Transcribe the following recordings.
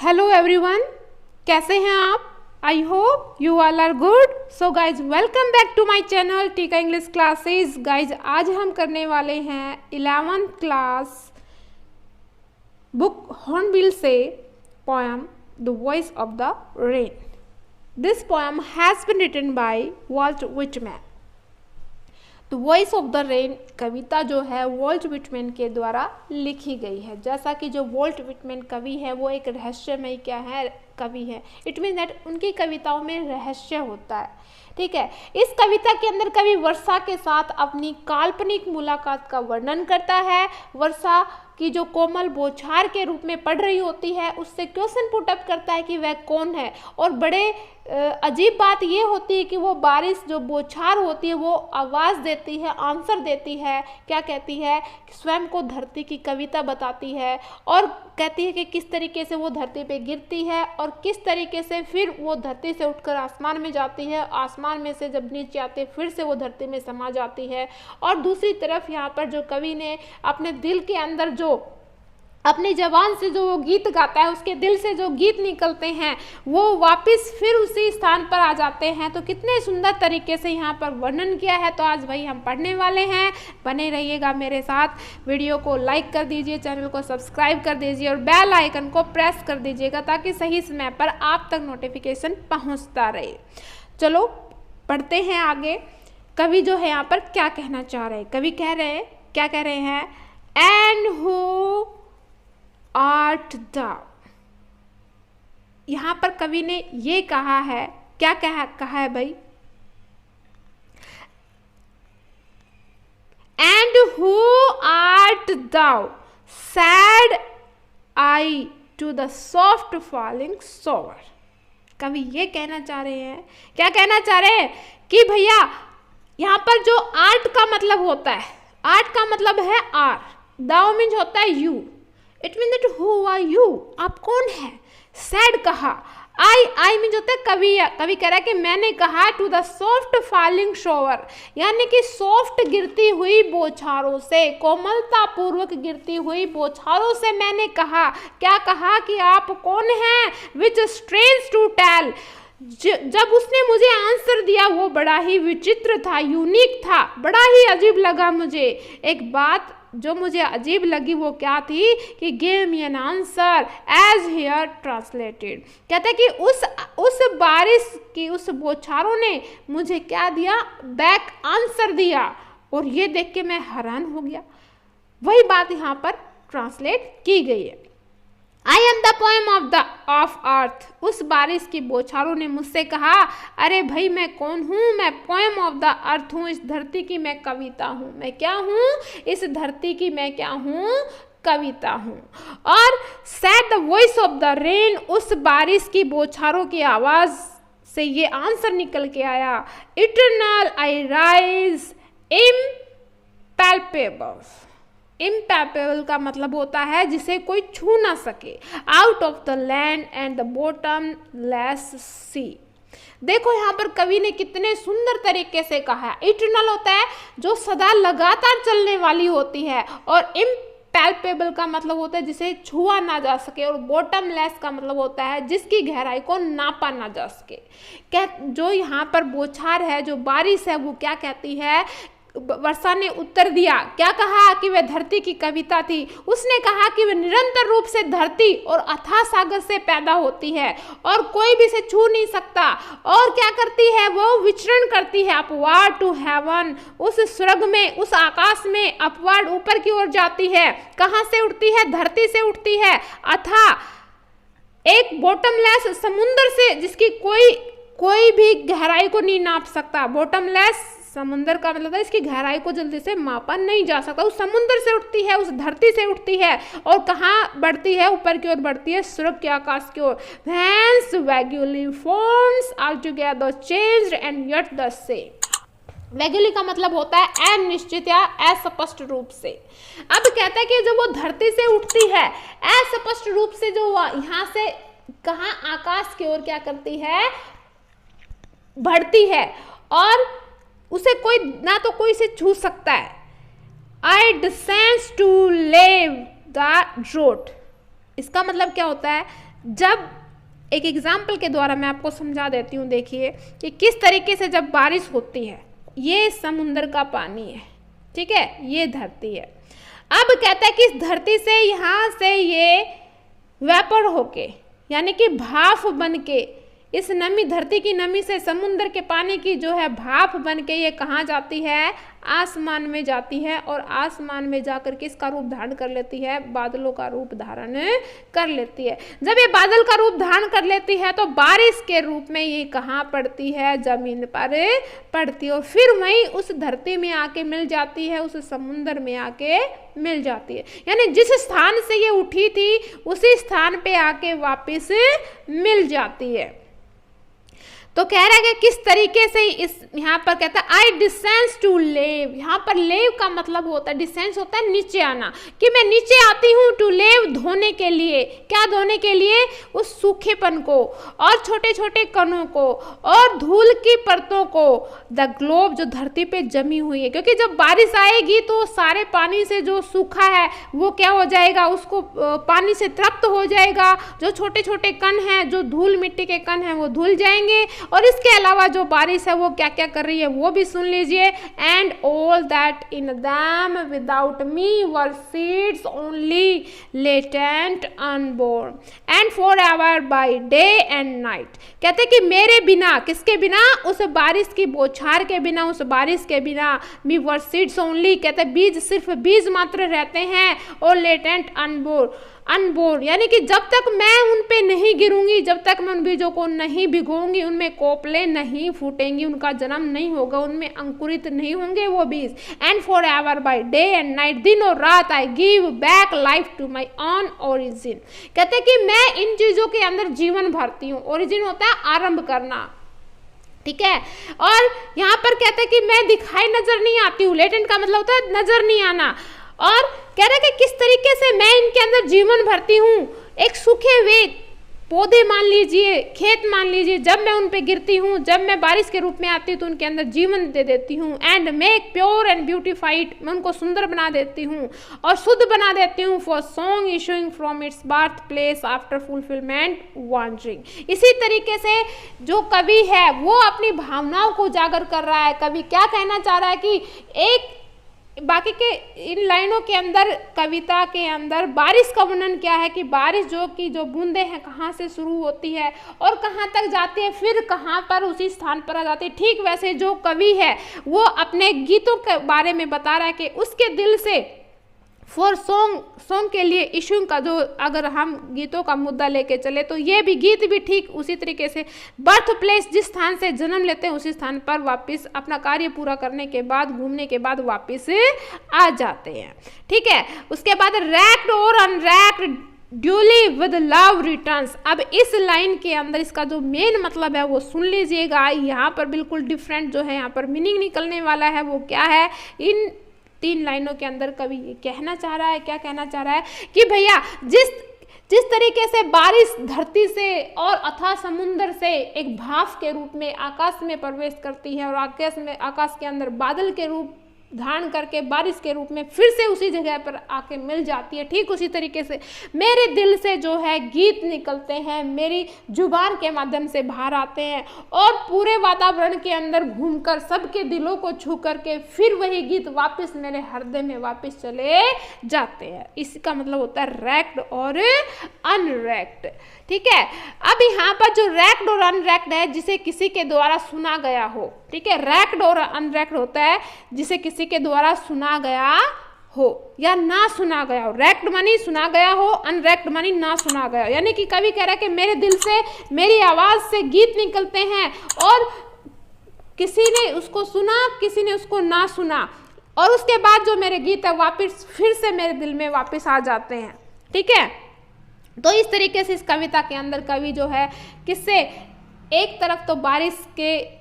Hello everyone, कैसे हैं आप? I hope you all are good. So guys, welcome back to my channel Tika English classes. Guys, आज हम करने वाले हैं 11th क्लास बुक हॉर्नबिल से poem the voice of the rain. This poem has been written by Walt Whitman. The voice of the rain कविता जो है vault Whitman के द्वारा लिखी गई है। जैसा कि जो वॉल्ट व्हिटमैन कवि है वो एक रहस्यमय क्या है, कवि है। इट मीन दैट उनकी कविताओं में रहस्य होता है। ठीक है, इस कविता के अंदर कवि वर्षा के साथ अपनी काल्पनिक मुलाकात का वर्णन करता है। वर्षा की जो कोमल बौछार के रूप में पड़ रही होती है उससे क्वेश्चन पुट अप करता है कि वह कौन है। और बड़े अजीब बात ये होती है कि वो बारिश जो बौछार होती है वो आवाज़ देती है, आंसर देती है। क्या कहती है? स्वयं को धरती की कविता बताती है और कहती है कि किस तरीके से वो धरती पे गिरती है और किस तरीके से फिर वो धरती से उठकर आसमान में जाती है। आसमान में से जब नीचे आते फिर से वो धरती में समा जाती है। और दूसरी तरफ यहाँ पर जो कवि ने अपने दिल के अंदर जो अपनी जबान से जो वो गीत गाता है, उसके दिल से जो गीत निकलते हैं वो वापस फिर उसी स्थान पर आ जाते हैं। तो कितने सुंदर तरीके से यहाँ पर वर्णन किया है। तो आज भाई हम पढ़ने वाले हैं, बने रहिएगा मेरे साथ। वीडियो को लाइक कर दीजिए, चैनल को सब्सक्राइब कर दीजिए और बेल आइकन को प्रेस कर दीजिएगा ताकि सही समय पर आप तक नोटिफिकेशन पहुँचता रहे। चलो पढ़ते हैं आगे। कवि जो है यहाँ पर क्या कहना चाह रहे हैं? कवि कह रहे हैं, क्या कह रहे हैं? And who art thou। यहाँ पर कवि ने ये कहा है, क्या कहा है भाई? And who art thou, said I to the soft falling shower। कवि ये कहना चाह रहे हैं, क्या कहना चाह रहे हैं कि भैया यहाँ पर जो आर्ट का मतलब होता है, आर्ट का मतलब है आर, दाउ मीन्स होता है you. It mean that who are you, आप कौन है? सैड कहा, आई मीन होता है कवि। कवि कह रहा है कि मैंने कहा to the soft falling shower, यानी कि सॉफ्ट गिरती हुई बौछारों से, कोमलता पूर्वक गिरती हुई बौछारों से मैंने कहा। क्या कहा? कि आप कौन हैं? विच स्ट्रेंज टू टेल। जब उसने मुझे आंसर दिया वो बड़ा ही विचित्र था, यूनिक था, बड़ा ही अजीब लगा मुझे। एक बात जो मुझे अजीब लगी वो क्या थी कि give me an answer as here translated. कहते हैं कि उस बारिश की उस बौछारों ने मुझे क्या दिया? बैक आंसर दिया। और ये देख के मैं हैरान हो गया। वही बात यहाँ पर ट्रांसलेट की गई है। I am the poem of earth. उस बारिश की बौछारों ने मुझसे कहा, अरे भाई मैं कौन हूँ? मैं पोएम ऑफ द अर्थ हूँ, इस धरती की मैं कविता हूँ। मैं क्या हूँ? इस धरती की मैं क्या हूँ? कविता हूँ। और sad the voice of the rain, उस बारिश की बौछारों की आवाज़ से ये आंसर निकल के आया, इटर्नल आई राइज इम्पैल्पेबल। इम्पैल्पेबल का मतलब होता है जिसे कोई छू ना सके। Out of the land and the bottomless sea. देखो यहाँ पर कवि ने कितने सुंदर तरीके से कहा है। इटर्नल होता है जो सदा लगातार चलने वाली होती है, और इम्पैल्पेबल का मतलब होता है जिसे छुआ ना जा सके, और बॉटमलेस का मतलब होता है जिसकी गहराई को नापा ना जा सके। क्या जो यहाँ पर बौछार है, जो बारिश है, वो क्या कहती है? वर्षा ने उत्तर दिया, क्या कहा? कि वह धरती की कविता थी। उसने कहा कि वह निरंतर रूप से धरती और अथाह सागर से पैदा होती है और कोई भी इसे छू नहीं सकता। और क्या करती है? वो विचरण करती है अपवार्ड टू हेवन, उस स्वर्ग में, उस आकाश में, अपवार्ड ऊपर की ओर जाती है। कहाँ से उठती है? धरती से उठती है। अथाह एक बॉटमलेस समुद्र से, जिसकी कोई भी गहराई को नहीं नाप सकता। बॉटमलेस समुद्र का मतलब है इसकी गहराई को जल्दी से मापा नहीं जा सकता। उस समुद्र से उठती है, उस धरती से उठती है, और कहाँ बढ़ती है? ऊपर की ओर बढ़ती है, स्वर्ग के आकाश की ओर। Hence vaguely forms altogether changed and yet the same। वैगुली का मतलब होता है अनिश्चित या अस्पष्ट रूप से। अब कहता है कि जब वो धरती से उठती है अस्पष्ट रूप से, जो यहाँ से कहाँ? आकाश की ओर क्या करती है? बढ़ती है, और उसे कोई ना तो कोई से छू सकता है। I descend to leave the road। इसका मतलब क्या होता है? जब एक एग्जाम्पल के द्वारा मैं आपको समझा देती हूँ, देखिए कि किस तरीके से जब बारिश होती है, ये समुद्र का पानी है, ठीक है, ये धरती है। अब कहता है कि इस धरती से यहाँ से ये वेपर होके, यानी कि भाप बन के, इस नमी, धरती की नमी से समुद्र के पानी की जो है भाप बन के ये कहाँ जाती है, आसमान में जाती है, और आसमान में जाकर के इसका रूप धारण कर लेती है, बादलों का रूप धारण कर लेती है। जब ये बादल का रूप धारण कर लेती है तो बारिश के रूप में ये कहाँ पड़ती है, जमीन पर पड़ती है, और फिर वहीं उस धरती में आके मिल जाती है, उस समुद्र में आके मिल जाती है। यानी जिस स्थान से ये उठी थी उसी स्थान पे आके वापस मिल जाती है। तो कह रहा है कि किस तरीके से इस यहाँ पर कहता है आई डिसेंस टू लेव। यहाँ पर लेव का मतलब होता है, डिसेंस होता है नीचे आना, कि मैं नीचे आती हूँ टू लेव, धोने के लिए। क्या धोने के लिए? उस सूखेपन को और छोटे छोटे कणों को और धूल की परतों को, द ग्लोब, जो धरती पे जमी हुई है। क्योंकि जब बारिश आएगी तो सारे पानी से जो सूखा है वो क्या हो जाएगा, उसको पानी से तृप्त हो जाएगा। जो छोटे छोटे कण हैं, जो धूल मिट्टी के कण हैं, वो धुल जाएंगे। और इसके अलावा जो बारिश है वो क्या क्या कर रही है वो भी सुन लीजिए। And all that in them without me were seeds only latent unborn and for ever by day and night. कहते कि मेरे बिना, किसके बिना? उस बारिश की बौछार के बिना, उस बारिश के बिना, मी वर सीड्स ओनली, कहते बीज, सिर्फ बीज मात्र रहते हैं, और लेटेंट अनबोर्न, यानी कि जब तक मैं उन पे नहीं गिरूंगी, जब तक मैं उन बीजों को नहीं भिगोऊंगी, उनमें कोपले नहीं फूटेंगी, उनका जन्म नहीं होगा, उनमें अंकुरित नहीं होंगे वो बीज। And for ever by day and night, दिन और रात, I give back life to my own origin. कहते कि मैं इन चीजों के अंदर जीवन भरती हूँ। ओरिजिन होता है आरंभ करना, ठीक है। और यहाँ पर कहते हैं कि मैं दिखाई नजर नहीं आती हूँ। लेटेंट का मतलब होता है नजर नहीं आना। और कह रहा है कि किस तरीके से मैं इनके अंदर जीवन भरती हूँ। एक सूखे हुए पौधे मान लीजिए, खेत मान लीजिए, जब मैं उन पे गिरती हूँ, जब मैं बारिश के रूप में आती हूँ तो उनके अंदर जीवन दे देती हूँ। And make pure and beautified, मैं उनको सुंदर बना देती हूँ और शुद्ध बना देती हूँ। For song issuing from its birth place after fulfilment wandering. इसी तरीके से जो कवि है वो अपनी भावनाओं को उजागर कर रहा है। कवि क्या कहना चाह रहा है कि एक बाकी के इन लाइनों के अंदर, कविता के अंदर बारिश का वर्णन क्या है कि बारिश जो बूंदें हैं कहाँ से शुरू होती है और कहाँ तक जाती है, फिर कहाँ पर उसी स्थान पर आ जाती है। ठीक वैसे जो कवि है वो अपने गीतों के बारे में बता रहा है कि उसके दिल से फॉर सॉन्ग के लिए इशू का, जो अगर हम गीतों का मुद्दा लेके चले तो ये भी गीत भी ठीक उसी तरीके से बर्थ प्लेस, जिस स्थान से जन्म लेते हैं उसी स्थान पर वापस अपना कार्य पूरा करने के बाद, घूमने के बाद वापस आ जाते हैं, ठीक है। उसके बाद रैक्ड और अनरैक्ड ड्यूली विद लव रिटर्न्स। अब इस लाइन के अंदर इसका जो मेन मतलब है वो सुन लीजिएगा। यहाँ पर बिल्कुल डिफरेंट जो है यहाँ पर मीनिंग निकलने वाला है। वो क्या है? इन 3 लाइनों के अंदर कवि ये कहना चाह रहा है, क्या कहना चाह रहा है कि भैया जिस तरीके से बारिश धरती से और अथाह समुद्र से एक भाप के रूप में आकाश में प्रवेश करती है और आकाश के अंदर बादल के रूप धारण करके बारिश के रूप में फिर से उसी जगह पर आके मिल जाती है, ठीक उसी तरीके से मेरे दिल से जो है गीत निकलते हैं, मेरी जुबान के माध्यम से बाहर आते हैं और पूरे वातावरण के अंदर घूमकर सबके दिलों को छू करके फिर वही गीत वापस मेरे हृदय में वापस चले जाते हैं। इसका मतलब होता है रैक्ड और अनरैक्ड, ठीक है। अब यहाँ पर जो रैक्ड और अनरैक्ड है, जिसे किसी के द्वारा सुना गया हो, ठीक है। रैक्ड और अनरैक्ड होता है जिसे किसी के द्वारा सुना गया हो या ना सुना गया हो। रैक्ड मानी सुना गया हो, अनरैक्ड मानी ना सुना गया हो। यानी कि कवि कह रहा है कि मेरे दिल से, मेरी आवाज से गीत निकलते हैं और किसी ने उसको सुना, किसी ने उसको ना सुना, और उसके बाद जो मेरे गीत है वापस फिर से मेरे दिल में वापस आ जाते हैं, ठीक है। तो इस तरीके से इस कविता के अंदर कवि जो है किससे, एक तरफ तो बारिश के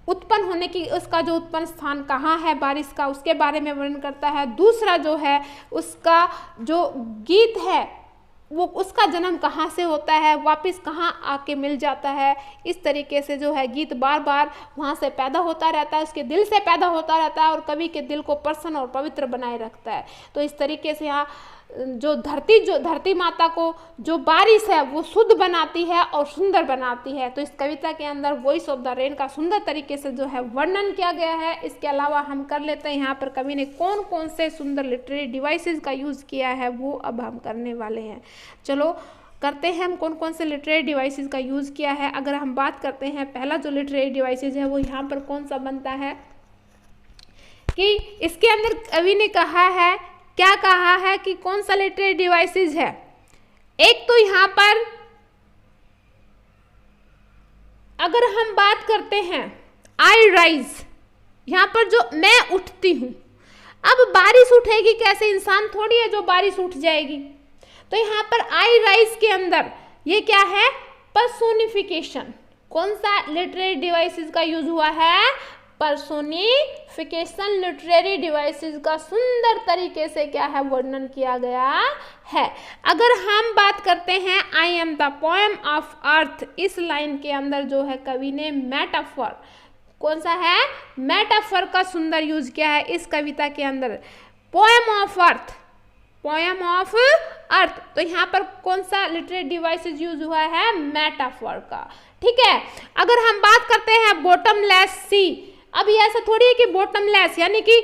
उत्पन्न होने की, उसका जो उत्पन्न स्थान कहाँ है बारिश का, उसके बारे में वर्णन करता है। दूसरा जो है उसका जो गीत है वो उसका जन्म कहाँ से होता है, वापस कहाँ आके मिल जाता है। इस तरीके से जो है गीत बार बार वहाँ से पैदा होता रहता है, उसके दिल से पैदा होता रहता है और कवि के दिल को प्रसन्न और पवित्र बनाए रखता है। तो इस तरीके से यहाँ जो धरती माता को जो बारिश है वो शुद्ध बनाती है और सुंदर बनाती है। तो इस कविता के अंदर वॉइस ऑफ द रेन का सुंदर तरीके से जो है वर्णन किया गया है। इसके अलावा हम कर लेते हैं यहाँ पर कवि ने कौन कौन से सुंदर लिटरेरी डिवाइसेस का यूज़ किया है वो अब हम करने वाले हैं। चलो करते हैं हम कौन कौन से लिटरेरी डिवाइसेस का यूज़ किया है। अगर हम बात करते हैं पहला जो लिटरेरी डिवाइसेस है वो यहाँ पर कौन सा बनता है कि इसके अंदर कवि ने कहा है, क्या कहा है कि कौन सा लिटरेरी डिवाइसेस है। एक तो यहाँ पर अगर हम बात करते हैं आई राइज, यहाँ पर जो मैं उठती हूँ। अब बारिश उठेगी कैसे, इंसान थोड़ी है जो बारिश उठ जाएगी। तो यहाँ पर आई राइज के अंदर ये क्या है, पर्सोनिफिकेशन। कौन सा लिटरेरी डिवाइसेस का यूज हुआ है, पर्सोनिफिकेशन लिटरेरी डिवाइसेस का सुंदर तरीके से क्या है वर्णन किया गया है। अगर हम बात करते हैं I am the poem of earth, इस लाइन के अंदर जो है कवि ने मेटाफर, कौन सा है, मेटाफर का सुंदर यूज किया है इस कविता के अंदर। Poem of earth, poem of earth, तो यहाँ पर कौन सा लिटरेरी डिवाइसेस यूज हुआ है, मेटाफर का। ठीक है, अगर हम बात करते हैं बॉटमलेस सी, अब ये ऐसा थोड़ी है कि बॉटमलेस यानी कि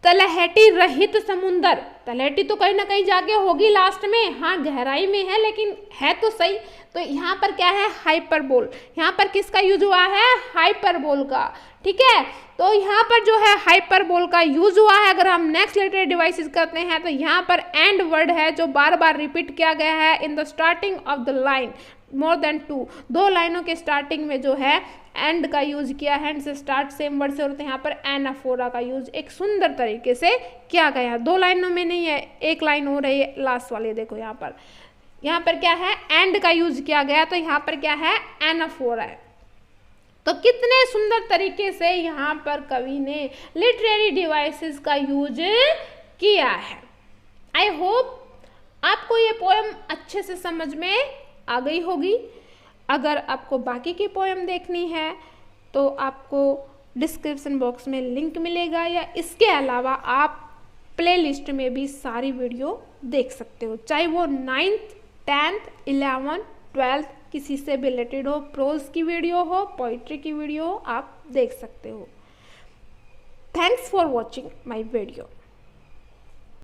तलहटी रहित समुंदर, तलहटी तो कहीं ना कहीं जाके होगी लास्ट में, हाँ गहराई में है लेकिन है तो सही। तो यहाँ पर क्या है, हाइपरबोल, यहाँ पर किसका यूज हुआ है, हाइपरबोल का। ठीक है, तो यहाँ पर जो है हाइपरबोल का यूज हुआ है। अगर हम नेक्स्ट लिटरेरी डिवाइसेस करते हैं तो यहाँ पर एंड वर्ड है जो बार बार रिपीट किया गया है in the starting of the line more than two, दो लाइनों के स्टार्टिंग में जो है एंड का यूज किया है, एंड से स्टार्ट सेम वर्ड से होते हैं। यहाँ पर एनाफोरा का यूज एक सुंदर तरीके से किया गया है, दो लाइनों में नहीं है, एक लाइन हो रही है लास्ट वाले, देखो यहाँ पर क्या है, एंड का यूज किया गया, तो यहाँ पर क्या है, एनाफोरा है। तो कितने सुंदर तरीके से यहाँ पर कवि ने लिटरेरी डिवाइसेस का यूज किया है। आई होप आपको ये पोएम अच्छे से समझ में आ गई होगी। अगर आपको बाकी की पोएम देखनी है तो आपको डिस्क्रिप्शन बॉक्स में लिंक मिलेगा, या इसके अलावा आप प्लेलिस्ट में भी सारी वीडियो देख सकते हो, चाहे वो 9th 10th 11th 12th किसी से भी रिलेटेड हो, प्रोज की वीडियो हो, पोइट्री की वीडियो हो, आप देख सकते हो। Thanks for watching my video.